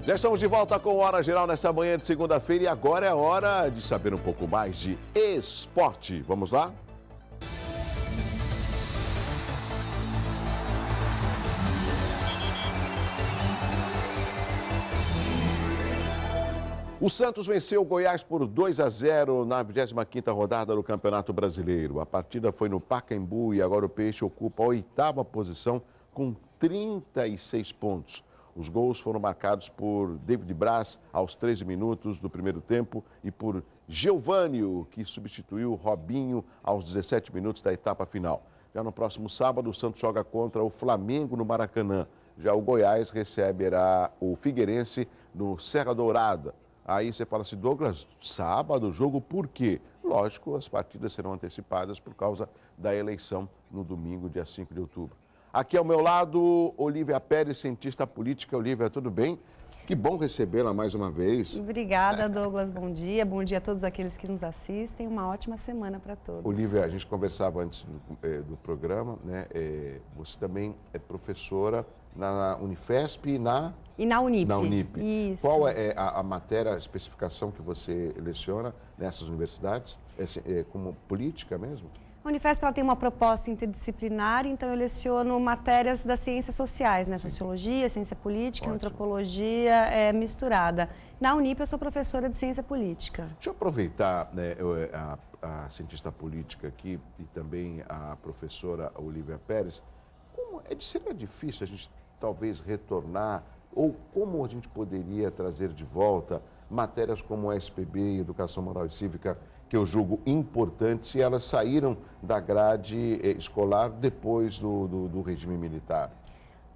Já estamos de volta com Hora Geral nessa manhã de segunda-feira e agora é hora de saber um pouco mais de esporte. Vamos lá? O Santos venceu o Goiás por 2-0 na 25ª rodada do Campeonato Brasileiro. A partida foi no Pacaembu e agora o Peixe ocupa a 8ª posição com 36 pontos. Os gols foram marcados por David Braz aos 13 minutos do primeiro tempo e por Geovânio, que substituiu Robinho aos 17 minutos da etapa final. Já no próximo sábado, o Santos joga contra o Flamengo no Maracanã. Já o Goiás receberá o Figueirense no Serra Dourada. Aí você fala assim, Douglas, sábado, jogo por quê? Lógico, as partidas serão antecipadas por causa da eleição no domingo, dia 5 de outubro. Aqui ao meu lado, Olívia Pérez, cientista política. Olívia, tudo bem? Que bom recebê-la mais uma vez. Obrigada, Douglas. Bom dia. Bom dia a todos aqueles que nos assistem. Uma ótima semana para todos. Olívia, a gente conversava antes do programa, né? Você também é professora na Unifesp e na Unip. Na Unip. Isso. Qual é a matéria, a especificação que você leciona nessas universidades? Como política mesmo? A Unifesp ela tem uma proposta interdisciplinar, então eu leciono matérias das ciências sociais, né? Sociologia, ciência política, antropologia misturada. Na Unip eu sou professora de ciência política. Deixa eu aproveitar, né, a cientista política aqui e também a professora Olívia Pérez. Seria difícil a gente talvez retornar ou como a gente poderia trazer de volta matérias como SPB, Educação Moral e Cívica, que eu julgo importantes e elas saíram da grade escolar depois do regime militar?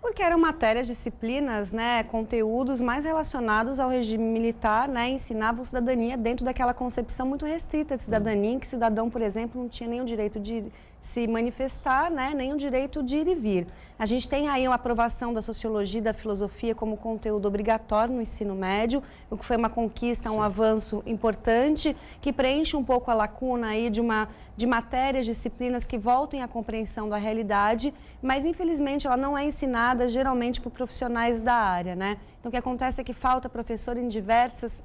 Porque eram matérias, disciplinas, né, conteúdos mais relacionados ao regime militar, né, ensinavam cidadania dentro daquela concepção muito restrita de cidadania, em que o cidadão, por exemplo, não tinha nem o direito de se manifestar, né, nem o direito de ir e vir. A gente tem aí uma aprovação da sociologia e da filosofia como conteúdo obrigatório no ensino médio, o que foi uma conquista, um avanço importante, que preenche um pouco a lacuna aí de matérias, disciplinas que voltem à compreensão da realidade, mas infelizmente ela não é ensinada geralmente por profissionais da área, né? Então o que acontece é que falta professor em diversos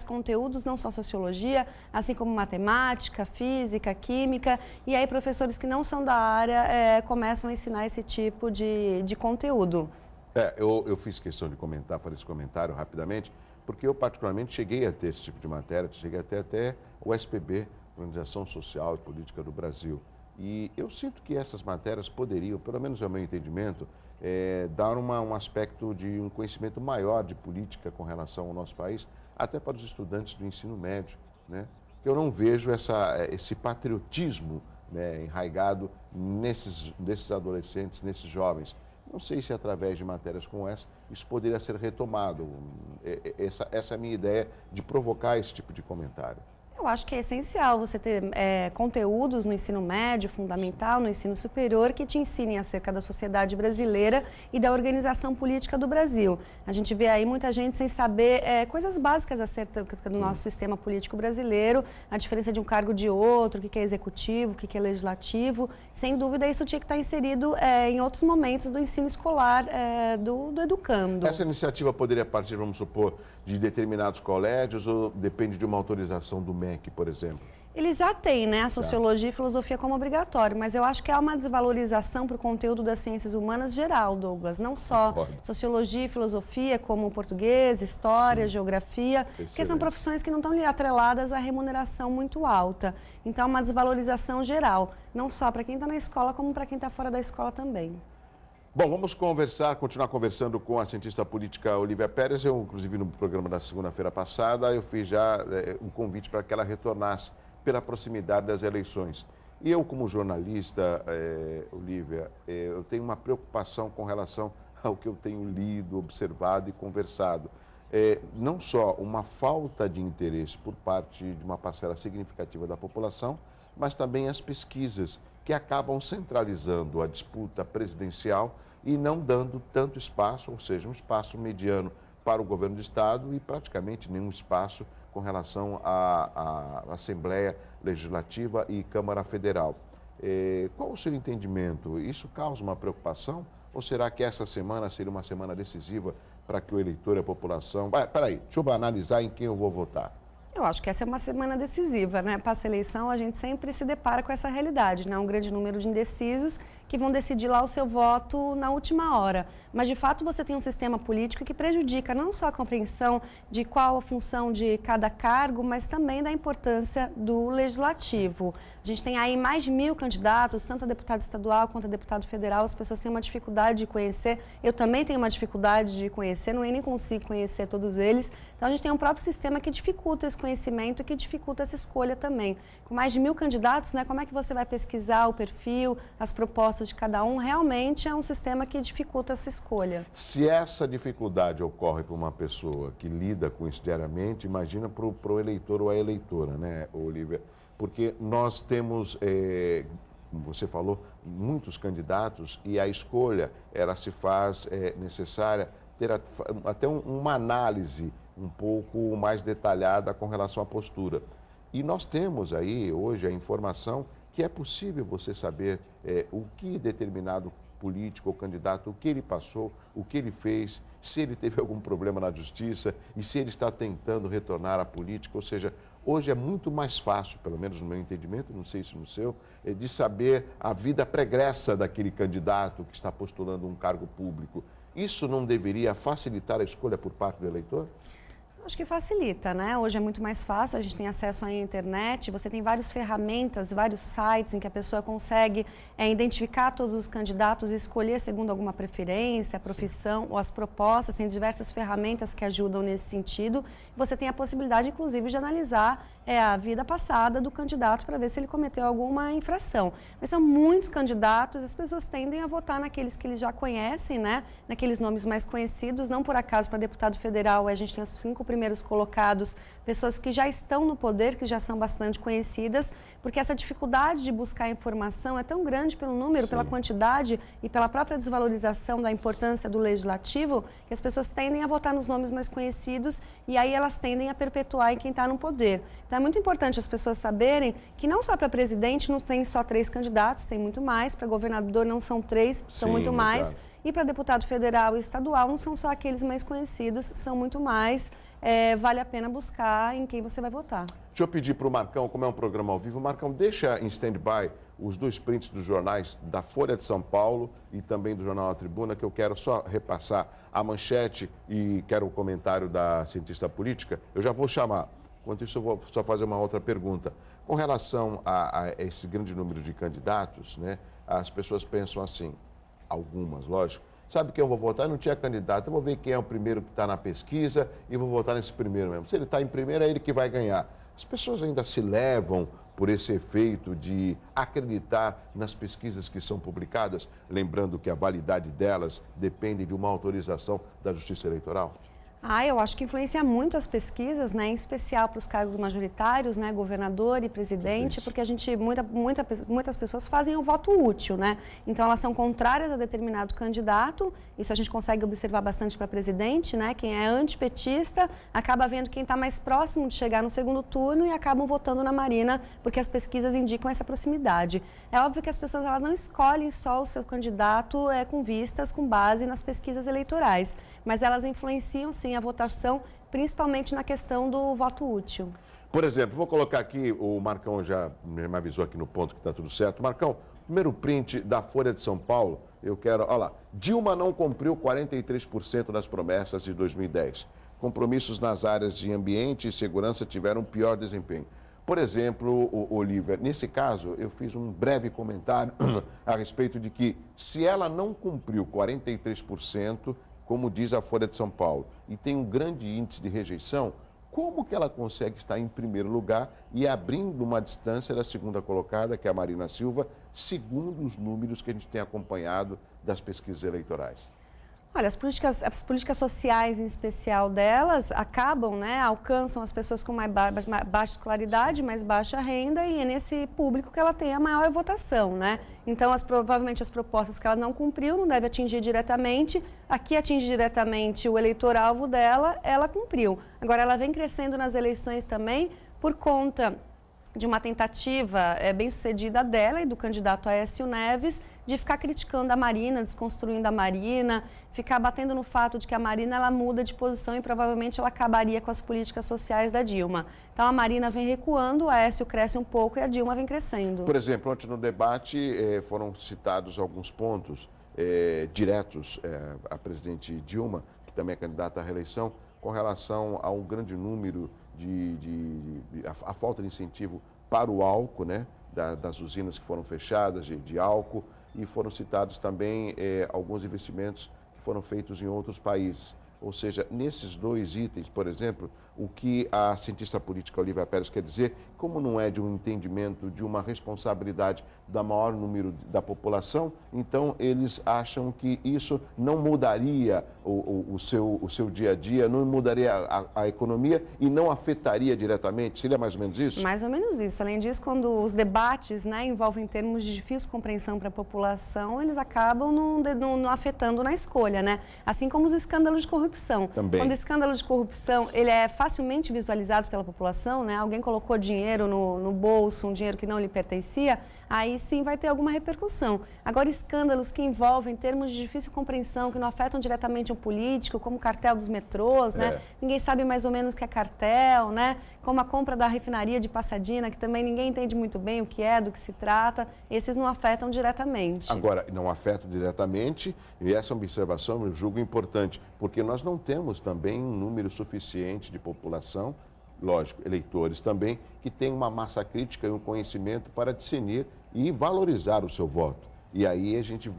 conteúdos, não só sociologia, assim como matemática, física, química, e aí professores que não são da área começam a ensinar esse tipo de conteúdo. Eu fiz questão de fazer esse comentário rapidamente, porque eu particularmente cheguei a ter esse tipo de matéria, cheguei até o SPB, Organização Social e Política do Brasil. E eu sinto que essas matérias poderiam, pelo menos é o meu entendimento, dar um aspecto de um conhecimento maior de política com relação ao nosso país, até para os estudantes do ensino médio, né? Eu não vejo esse patriotismo, né, enraigado nesses adolescentes, nesses jovens. Não sei se através de matérias como essa, isso poderia ser retomado. Essa é a minha ideia de provocar esse tipo de comentário. Eu acho que é essencial você ter conteúdos no ensino médio, fundamental, no ensino superior, que te ensinem acerca da sociedade brasileira e da organização política do Brasil. A gente vê aí muita gente sem saber coisas básicas acerca do nosso sistema político brasileiro, a diferença de um cargo de outro, o que é executivo, o que é legislativo. Sem dúvida, isso tinha que estar inserido em outros momentos do ensino escolar do educando. Essa iniciativa poderia partir, vamos supor, de determinados colégios ou depende de uma autorização do MEC, por exemplo? Eles já têm, né, a sociologia e filosofia como obrigatório, mas eu acho que há uma desvalorização para o conteúdo das ciências humanas geral, Douglas. Não só sociologia e filosofia, como português, história, geografia, que são profissões que não estão atreladas à remuneração muito alta. Então, é uma desvalorização geral, não só para quem está na escola, como para quem está fora da escola também. Bom, vamos continuar conversando com a cientista política Olívia Pérez. Eu, inclusive, no programa da segunda-feira passada, eu fiz já um convite para que ela retornasse pela proximidade das eleições. E eu, como jornalista, Olívia, eu tenho uma preocupação com relação ao que eu tenho lido, observado e conversado. Não só uma falta de interesse por parte de uma parcela significativa da população, mas também as pesquisas que acabam centralizando a disputa presidencial e não dando tanto espaço, ou seja, um espaço mediano para o governo do Estado e praticamente nenhum espaço com relação à Assembleia Legislativa e Câmara Federal. Qual o seu entendimento? Isso causa uma preocupação? Ou será que essa semana seria uma semana decisiva para que o eleitor e a população... Peraí, deixa eu analisar em quem eu vou votar. Eu acho que essa é uma semana decisiva, né? Passa a eleição, a gente sempre se depara com essa realidade, né? Um grande número de indecisos que vão decidir lá o seu voto na última hora. Mas, de fato, você tem um sistema político que prejudica não só a compreensão de qual a função de cada cargo, mas também da importância do legislativo. A gente tem aí mais de 1.000 candidatos, tanto a deputado estadual quanto a deputado federal. As pessoas têm uma dificuldade de conhecer. Eu também tenho uma dificuldade de conhecer, nem consigo conhecer todos eles. Então, a gente tem um próprio sistema que dificulta esse conhecimento e que dificulta essa escolha também. Com mais de 1.000 candidatos, né, como é que você vai pesquisar o perfil, as propostas de cada um? Realmente é um sistema que dificulta essa escolha. Se essa dificuldade ocorre para uma pessoa que lida com isso diariamente, imagina para o eleitor ou a eleitora, né, Olívia? Porque nós temos, como você falou, muitos candidatos e a escolha, ela se faz necessária ter até uma análise um pouco mais detalhada com relação à postura. E nós temos aí hoje a informação que é possível você saber o que determinado político ou candidato, o que ele passou, o que ele fez, se ele teve algum problema na justiça e se ele está tentando retornar à política. Ou seja, hoje é muito mais fácil, pelo menos no meu entendimento, não sei se no seu, de saber a vida pregressa daquele candidato que está postulando um cargo público. Isso não deveria facilitar a escolha por parte do eleitor? Acho que facilita, né? Hoje é muito mais fácil, a gente tem acesso à internet, você tem várias ferramentas, vários sites em que a pessoa consegue identificar todos os candidatos e escolher segundo alguma preferência, a profissão ou as propostas, tem diversas ferramentas que ajudam nesse sentido. Você tem a possibilidade, inclusive, de analisar a vida passada do candidato para ver se ele cometeu alguma infração. Mas são muitos candidatos, as pessoas tendem a votar naqueles que eles já conhecem, né? Naqueles nomes mais conhecidos. Não por acaso, para deputado federal, a gente tem os 5 primeiros colocados, pessoas que já estão no poder, que já são bastante conhecidas, porque essa dificuldade de buscar informação é tão grande pelo número, pela quantidade e pela própria desvalorização da importância do legislativo, que as pessoas tendem a votar nos nomes mais conhecidos e aí elas tendem a perpetuar em quem está no poder. Então é muito importante as pessoas saberem que não só para presidente não tem só 3 candidatos, tem muito mais, para governador não são 3, são muito mais, exato. E para deputado federal e estadual não são só aqueles mais conhecidos, são muito mais. Vale a pena buscar em quem você vai votar. Deixa eu pedir para o Marcão, como é um programa ao vivo, Marcão, deixa em stand-by os 2 prints dos jornais da Folha de São Paulo e também do jornal A Tribuna, que eu quero só repassar a manchete e quero o comentário da cientista política. Eu já vou chamar. Enquanto isso, eu vou só fazer uma outra pergunta. Com relação a esse grande número de candidatos, né, as pessoas pensam assim, algumas, lógico, sabe quem eu vou votar? Eu não tinha candidato, eu vou ver quem é o primeiro que está na pesquisa e vou votar nesse primeiro mesmo. Se ele está em primeiro, é ele que vai ganhar. As pessoas ainda se levam por esse efeito de acreditar nas pesquisas que são publicadas, lembrando que a validade delas depende de uma autorização da Justiça Eleitoral? Eu acho que influencia muito as pesquisas, né, em especial para os cargos majoritários, né, governador e presidente, porque a gente, muitas pessoas fazem o voto útil, né? Então elas são contrárias a determinado candidato, isso a gente consegue observar bastante para presidente, né? Quem é antipetista acaba vendo quem está mais próximo de chegar no segundo turno e acabam votando na Marina, porque as pesquisas indicam essa proximidade. É óbvio que as pessoas elas não escolhem só o seu candidato com base nas pesquisas eleitorais, mas elas influenciam sim a votação, principalmente na questão do voto útil. Por exemplo, vou colocar aqui, o Marcão já me avisou aqui no ponto que está tudo certo. Marcão, primeiro print da Folha de São Paulo, eu quero, olha lá, Dilma não cumpriu 43% das promessas de 2010. Compromissos nas áreas de ambiente e segurança tiveram pior desempenho. Por exemplo, Olívia, nesse caso, eu fiz um breve comentário a respeito de que se ela não cumpriu 43%, como diz a Folha de São Paulo, e tem um grande índice de rejeição, como que ela consegue estar em primeiro lugar e abrindo uma distância da segunda colocada, que é a Marina Silva, segundo os números que a gente tem acompanhado das pesquisas eleitorais? Olha, as políticas sociais, em especial delas, acabam, né, alcançam as pessoas com mais baixa escolaridade, mais baixa renda, e é nesse público que ela tem a maior votação, né? Então, provavelmente as propostas que ela não cumpriu, não deve atingir diretamente. Aqui atinge diretamente o eleitor-alvo dela, ela cumpriu. Agora, ela vem crescendo nas eleições também por conta de uma tentativa bem-sucedida dela e do candidato Aécio Neves de ficar criticando a Marina, desconstruindo a Marina, ficar batendo no fato de que a Marina ela muda de posição e provavelmente ela acabaria com as políticas sociais da Dilma. Então a Marina vem recuando, o Aécio cresce um pouco e a Dilma vem crescendo. Por exemplo, ontem no debate foram citados alguns pontos diretos à presidente Dilma, que também é candidata à reeleição, com relação a um grande número a falta de incentivo para o álcool, né, das usinas que foram fechadas de álcool, e foram citados também alguns investimentos que foram feitos em outros países. Ou seja, nesses dois itens, por exemplo, o que a cientista política Olívia Pérez quer dizer, como não é de um entendimento, de uma responsabilidade da maior número da população, então eles acham que isso não mudaria o seu dia a dia, não mudaria a economia e não afetaria diretamente. Seria mais ou menos isso? Mais ou menos isso. Além disso, quando os debates, né, envolvem termos de difícil compreensão para a população, eles acabam não afetando na escolha, né? Assim como os escândalos de corrupção. Também. Quando o escândalo de corrupção ele é facilmente visualizado pela população, né? Alguém colocou dinheiro no bolso, um dinheiro que não lhe pertencia, aí sim vai ter alguma repercussão. Agora, escândalos que envolvem termos de difícil compreensão, que não afetam diretamente o político, como o cartel dos metrôs, né? Ninguém sabe mais ou menos o que é cartel, né? Como a compra da refinaria de Pasadena, que também ninguém entende muito bem o que é, do que se trata, esses não afetam diretamente. Agora, não afetam diretamente, e essa é uma observação, eu julgo importante, porque nós não temos também um número suficiente de população, lógico, eleitores também, que tem uma massa crítica e um conhecimento para discernir e valorizar o seu voto. E aí a gente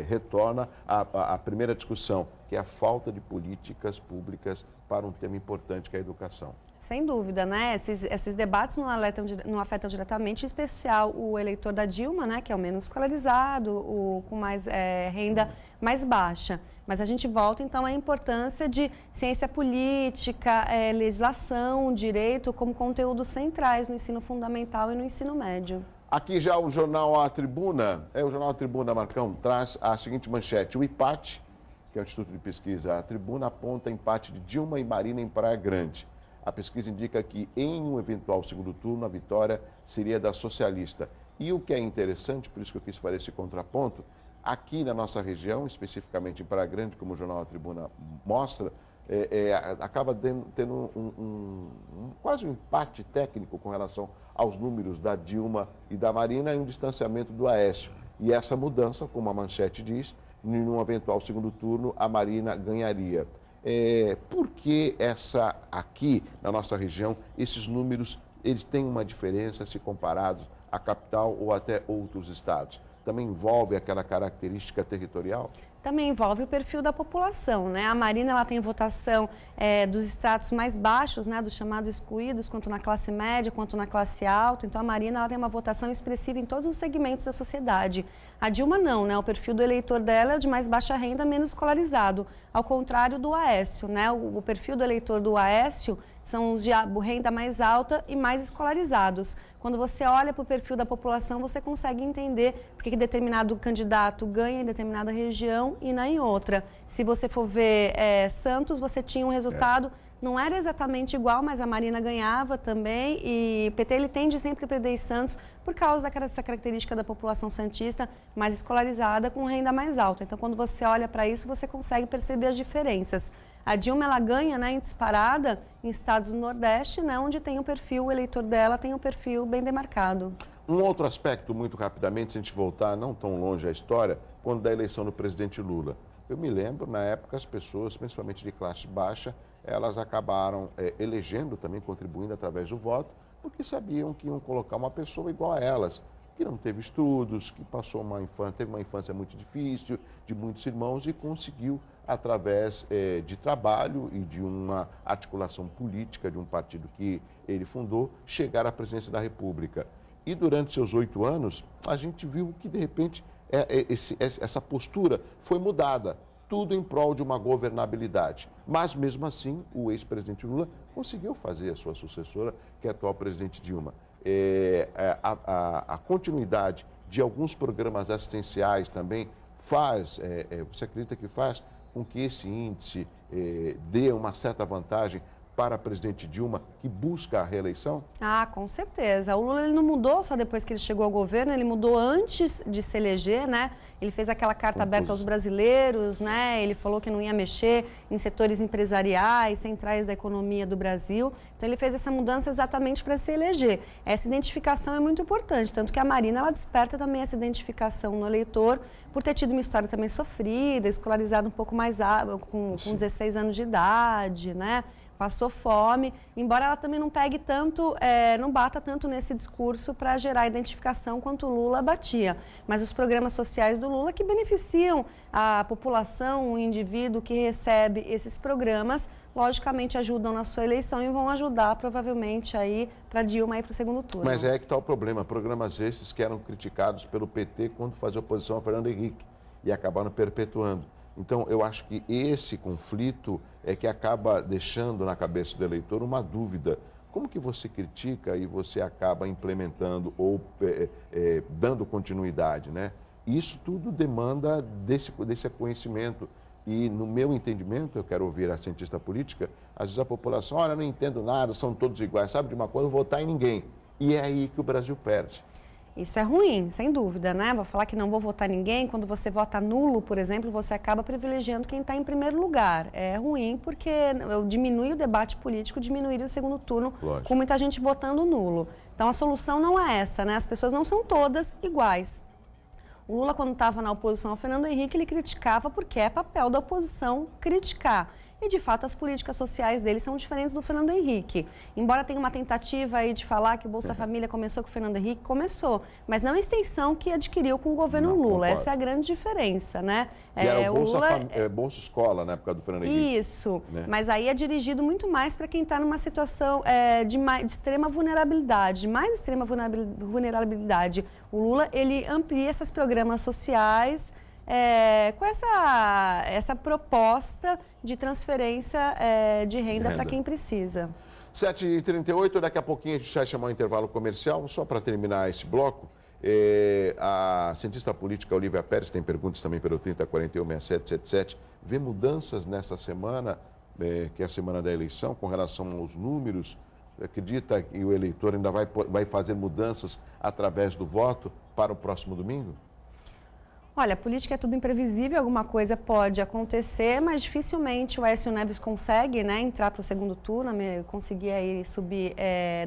retorna à primeira discussão, que é a falta de políticas públicas para um tema importante que é a educação. Sem dúvida, né? Esses debates não afetam diretamente, em especial o eleitor da Dilma, né? Que é o menos escolarizado, o com mais renda mais baixa. Mas a gente volta, então, à importância de ciência política, legislação, direito, como conteúdos centrais no ensino fundamental e no ensino médio. Aqui já o jornal A Tribuna, o jornal A Tribuna, Marcão, traz a seguinte manchete: o empate, que é o Instituto de Pesquisa A Tribuna, aponta empate de Dilma e Marina em Praia Grande. A pesquisa indica que, em um eventual segundo turno, a vitória seria da socialista. E o que é interessante, por isso que eu quis fazer esse contraponto, aqui na nossa região, especificamente em Praia Grande, como o jornal A Tribuna mostra, acaba tendo quase um empate técnico com relação aos números da Dilma e da Marina e um distanciamento do Aécio. E essa mudança, como a manchete diz, num eventual segundo turno, a Marina ganharia. Por que aqui na nossa região, esses números, eles têm uma diferença se comparados à capital ou até outros estados? Também envolve aquela característica territorial? Também envolve o perfil da população, né? A Marina ela tem votação dos estratos mais baixos, né? Dos chamados excluídos, quanto na classe média, quanto na classe alta. Então, a Marina ela tem uma votação expressiva em todos os segmentos da sociedade. A Dilma não, né? O perfil do eleitor dela é o de mais baixa renda, menos escolarizado, ao contrário do Aécio, né? O perfil do eleitor do Aécio são os de renda mais alta e mais escolarizados. Quando você olha para o perfil da população, você consegue entender por que determinado candidato ganha em determinada região e não em outra. Se você for ver Santos, você tinha um resultado, não era exatamente igual, mas a Marina ganhava também, e o PT ele tende sempre a perder em Santos por causa dessa característica da população santista mais escolarizada com renda mais alta. Então, quando você olha para isso, você consegue perceber as diferenças. A Dilma ela ganha, né, em disparada em estados do Nordeste, né, onde tem o eleitor dela tem um perfil bem demarcado. Um outro aspecto, muito rapidamente, se a gente voltar não tão longe à história, quando da eleição do presidente Lula. Eu me lembro, na época, as pessoas, principalmente de classe baixa, elas acabaram elegendo também, contribuindo através do voto, porque sabiam que iam colocar uma pessoa igual a elas, que não teve estudos, que teve uma infância muito difícil, de muitos irmãos, e conseguiu, através de trabalho e de uma articulação política de um partido que ele fundou, chegar à presidência da República. E durante seus 8 anos, a gente viu que, de repente, essa postura foi mudada, tudo em prol de uma governabilidade. Mas, mesmo assim, o ex-presidente Lula conseguiu fazer a sua sucessora, que é a atual presidente Dilma. A continuidade de alguns programas assistenciais também você acredita que faz com que esse índice dê uma certa vantagem para a presidente Dilma, que busca a reeleição? Ah, com certeza. O Lula ele não mudou só depois que ele chegou ao governo, ele mudou antes de se eleger, né? Ele fez aquela carta aberta aos brasileiros, né? Ele falou que não ia mexer em setores empresariais, centrais da economia do Brasil. Então, ele fez essa mudança exatamente para se eleger. Essa identificação é muito importante, tanto que a Marina, ela desperta também essa identificação no eleitor, por ter tido uma história também sofrida, escolarizada um pouco mais com 16 anos de idade, né? Passou fome, embora ela também não pegue tanto, não bata tanto nesse discurso para gerar identificação quanto o Lula batia. Mas os programas sociais do Lula que beneficiam a população, o indivíduo que recebe esses programas, logicamente ajudam na sua eleição e vão ajudar provavelmente aí para Dilma ir para o segundo turno. Mas é que está o problema, programas esses que eram criticados pelo PT quando fazia oposição a Fernando Henrique e acabaram perpetuando. Então, eu acho que esse conflito é que acaba deixando na cabeça do eleitor uma dúvida. Como que você critica e você acaba implementando ou dando continuidade, né? Isso tudo demanda desse conhecimento. E, no meu entendimento, eu quero ouvir a cientista política, às vezes a população, olha, não entendo nada, são todos iguais, sabe de uma coisa, eu vou votar em ninguém. E é aí que o Brasil perde. Isso é ruim, sem dúvida, né? Vou falar que não vou votar ninguém. Quando você vota nulo, por exemplo, você acaba privilegiando quem está em primeiro lugar. É ruim porque diminui o debate político, diminuiria o segundo turno, lógico, com muita gente votando nulo. Então, a solução não é essa, né? As pessoas não são todas iguais. O Lula, quando estava na oposição ao Fernando Henrique, ele criticava porque é papel da oposição criticar. E, de fato, as políticas sociais dele são diferentes do Fernando Henrique. Embora tenha uma tentativa aí de falar que o Bolsa Família começou com o Fernando Henrique, começou. Mas não a extensão que adquiriu com o governo Lula. Concordo. Essa é a grande diferença, né? Que era o Bolsa Escola na época do Fernando Henrique. Isso, né? Mas aí é dirigido muito mais para quem está numa situação de extrema vulnerabilidade, de mais extrema vulnerabilidade. O Lula, ele amplia esses programas sociais com essa proposta de transferência de renda para quem precisa. 7h38, daqui a pouquinho a gente vai chamar um intervalo comercial. Só para terminar esse bloco, a cientista política Olívia Pérez tem perguntas também pelo 3041-6777. Vê mudanças nessa semana, que é a semana da eleição, com relação aos números? Acredita que o eleitor ainda vai fazer mudanças através do voto para o próximo domingo? Olha, a política é tudo imprevisível, alguma coisa pode acontecer, mas dificilmente o Aécio Neves consegue, né, entrar para o segundo turno, conseguir aí subir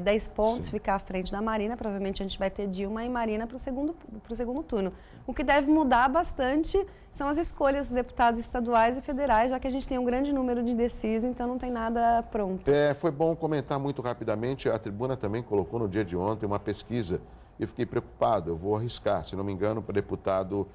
10 pontos, sim, ficar à frente da Marina. Provavelmente a gente vai ter Dilma e Marina para o segundo turno. O que deve mudar bastante são as escolhas dos deputados estaduais e federais, já que a gente tem um grande número de indecisos, então não tem nada pronto. Foi bom comentar muito rapidamente, a Tribuna também colocou no dia de ontem uma pesquisa, e eu fiquei preocupado, eu vou arriscar, se não me engano, para deputado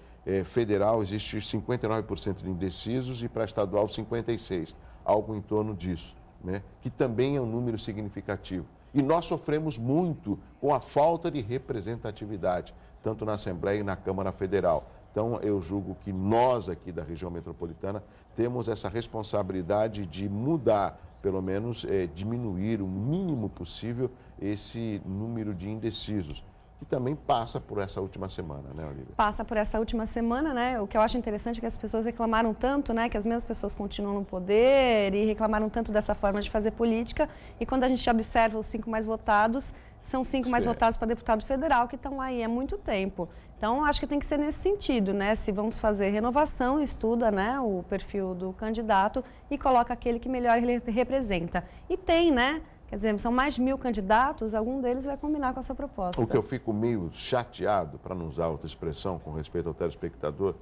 federal existe 59% de indecisos e para estadual 56%, algo em torno disso, né? Que também é um número significativo. E nós sofremos muito com a falta de representatividade, tanto na Assembleia e na Câmara Federal. Então, eu julgo que nós aqui da região metropolitana temos essa responsabilidade de mudar, pelo menos diminuir o mínimo possível esse número de indecisos. E também passa por essa última semana, né, Olívia? Passa por essa última semana, né? O que eu acho interessante é que as pessoas reclamaram tanto, né? Que as mesmas pessoas continuam no poder e reclamaram tanto dessa forma de fazer política. E quando a gente observa os 5 mais votados, são 5 mais votados para deputado federal, que estão aí há muito tempo. Então, acho que tem que ser nesse sentido, né? Se vamos fazer renovação, estuda, né, o perfil do candidato e coloca aquele que melhor ele representa. E tem, né? Quer dizer, são mais de 1000 candidatos, algum deles vai combinar com a sua proposta. O que eu fico meio chateado, para não usar outra expressão, com respeito ao telespectador,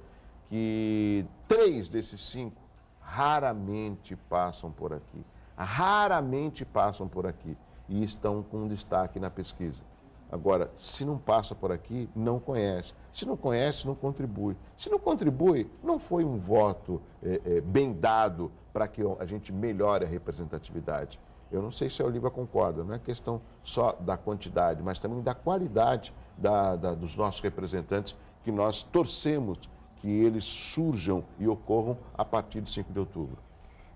que 3 desses 5 raramente passam por aqui. Raramente passam por aqui e estão com destaque na pesquisa. Agora, se não passa por aqui, não conhece. Se não conhece, não contribui. Se não contribui, não foi um voto bem dado para que a gente melhore a representatividade. Eu não sei se a Olívia concorda, não é questão só da quantidade, mas também da qualidade dos nossos representantes, que nós torcemos que eles surjam e ocorram a partir de 5 de outubro.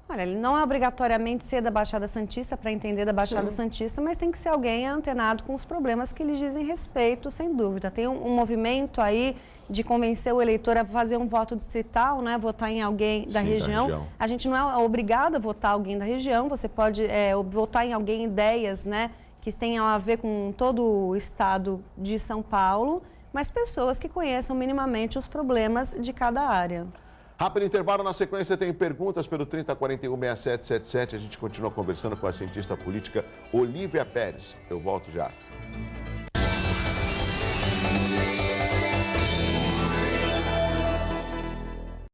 Olha, ele não é obrigatoriamente ser da Baixada Santista para entender da Baixada Sim. Santista, mas tem que ser alguém antenado com os problemas que lhes dizem respeito, sem dúvida. Tem um movimento aí de convencer o eleitor a fazer um voto distrital, né, votar em alguém da região. A gente não é obrigado a votar alguém da região, você pode votar em alguém, ideias, né, que tenham a ver com todo o estado de São Paulo, mas pessoas que conheçam minimamente os problemas de cada área. Rápido intervalo, na sequência tem perguntas pelo 3041-6777. A gente continua conversando com a cientista política Olívia Pérez. Eu volto já.